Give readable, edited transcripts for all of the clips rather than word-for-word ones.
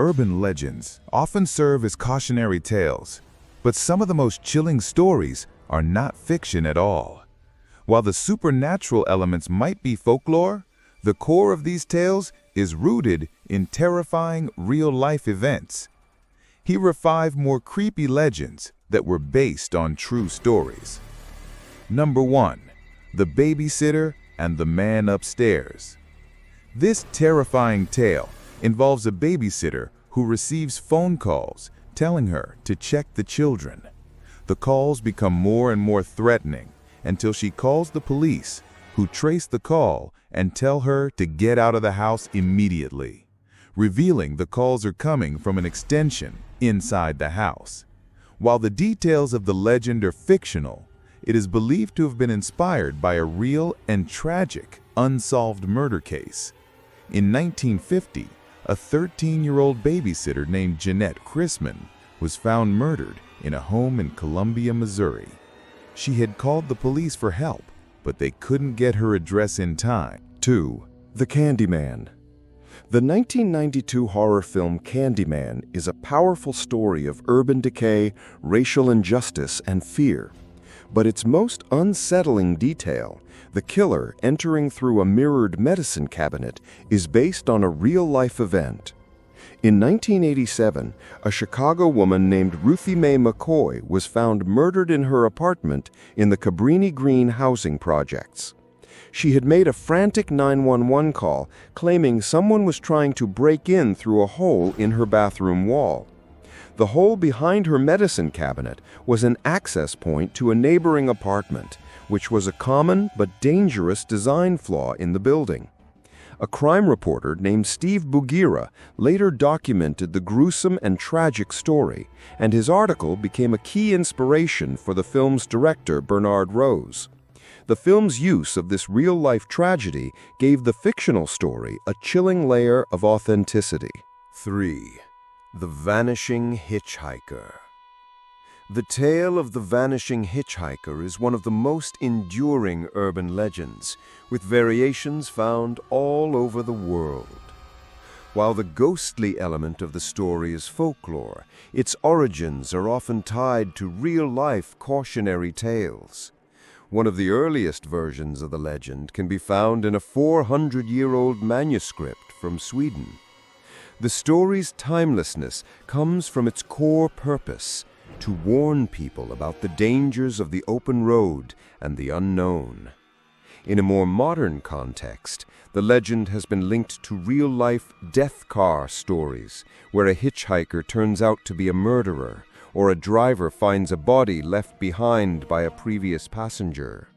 Urban legends often serve as cautionary tales, but some of the most chilling stories are not fiction at all. While the supernatural elements might be folklore, the core of these tales is rooted in terrifying real-life events. Here are 5 more creepy legends that were based on true stories. Number 1. The Babysitter and the Man Upstairs. This terrifying tale involves a babysitter who receives phone calls telling her to check the children. The calls become more and more threatening until she calls the police, who trace the call and tell her to get out of the house immediately, revealing the calls are coming from an extension inside the house. While the details of the legend are fictional, it is believed to have been inspired by a real and tragic unsolved murder case. In 1950, a 13-year-old babysitter named Jeanette Chrisman was found murdered in a home in Columbia, Missouri. She had called the police for help, but they couldn't get her address in time. 2. The Candyman. The 1992 horror film Candyman is a powerful story of urban decay, racial injustice, and fear. But its most unsettling detail, the killer entering through a mirrored medicine cabinet, is based on a real-life event. In 1987, a Chicago woman named Ruthie Mae McCoy was found murdered in her apartment in the Cabrini Green housing projects. She had made a frantic 911 call claiming someone was trying to break in through a hole in her bathroom wall. The hole behind her medicine cabinet was an access point to a neighboring apartment, which was a common but dangerous design flaw in the building. A crime reporter named Steve Bugira later documented the gruesome and tragic story, and his article became a key inspiration for the film's director, Bernard Rose. The film's use of this real-life tragedy gave the fictional story a chilling layer of authenticity. 3. The Vanishing Hitchhiker. The tale of the vanishing hitchhiker is one of the most enduring urban legends, with variations found all over the world. While the ghostly element of the story is folklore, its origins are often tied to real-life cautionary tales. One of the earliest versions of the legend can be found in a 400-year-old manuscript from Sweden. The story's timelessness comes from its core purpose: to warn people about the dangers of the open road and the unknown. In a more modern context, the legend has been linked to real-life death car stories, where a hitchhiker turns out to be a murderer, or a driver finds a body left behind by a previous passenger.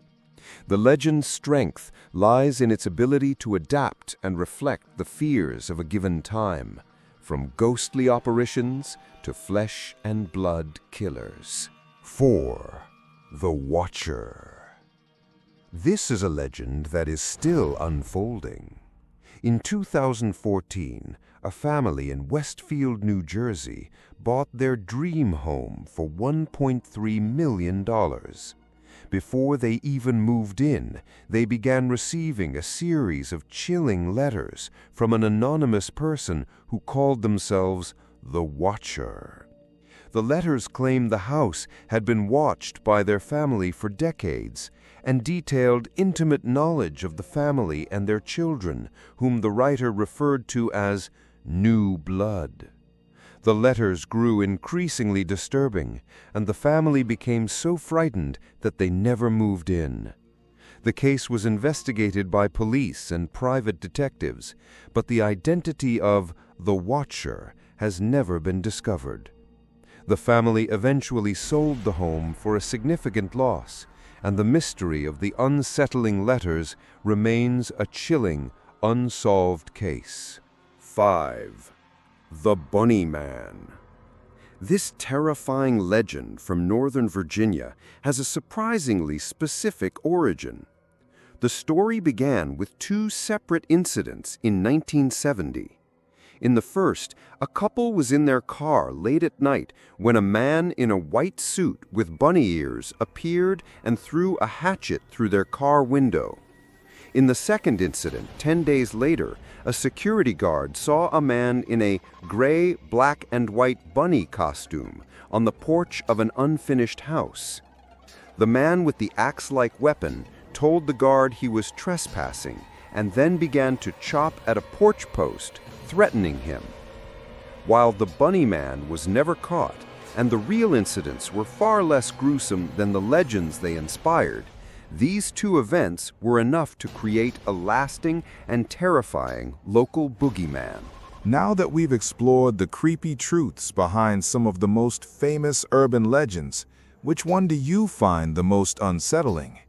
The legend's strength lies in its ability to adapt and reflect the fears of a given time, from ghostly apparitions to flesh and blood killers. 4. The Watcher. This is a legend that is still unfolding. In 2014, a family in Westfield, New Jersey, bought their dream home for $1.3 million. Before they even moved in, they began receiving a series of chilling letters from an anonymous person who called themselves the Watcher. The letters claimed the house had been watched by their family for decades and detailed intimate knowledge of the family and their children, whom the writer referred to as new blood. The letters grew increasingly disturbing, and the family became so frightened that they never moved in. The case was investigated by police and private detectives, but the identity of the Watcher has never been discovered. The family eventually sold the home for a significant loss, and the mystery of the unsettling letters remains a chilling, unsolved case. 5. The Bunny Man. This terrifying legend from Northern Virginia has a surprisingly specific origin. The story began with 2 separate incidents in 1970. In the first, a couple was in their car late at night when a man in a white suit with bunny ears appeared and threw a hatchet through their car window. In the second incident, 10 days later, a security guard saw a man in a gray, black, and white bunny costume on the porch of an unfinished house. The man with the axe-like weapon told the guard he was trespassing and then began to chop at a porch post, threatening him. While the bunny man was never caught, and the real incidents were far less gruesome than the legends they inspired, these two events were enough to create a lasting and terrifying local boogeyman. Now that we've explored the creepy truths behind some of the most famous urban legends, which one do you find the most unsettling?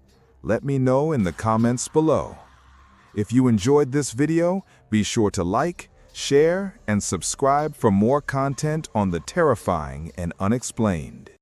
Let me know in the comments below. If you enjoyed this video, be sure to like, share, and subscribe for more content on the terrifying and unexplained.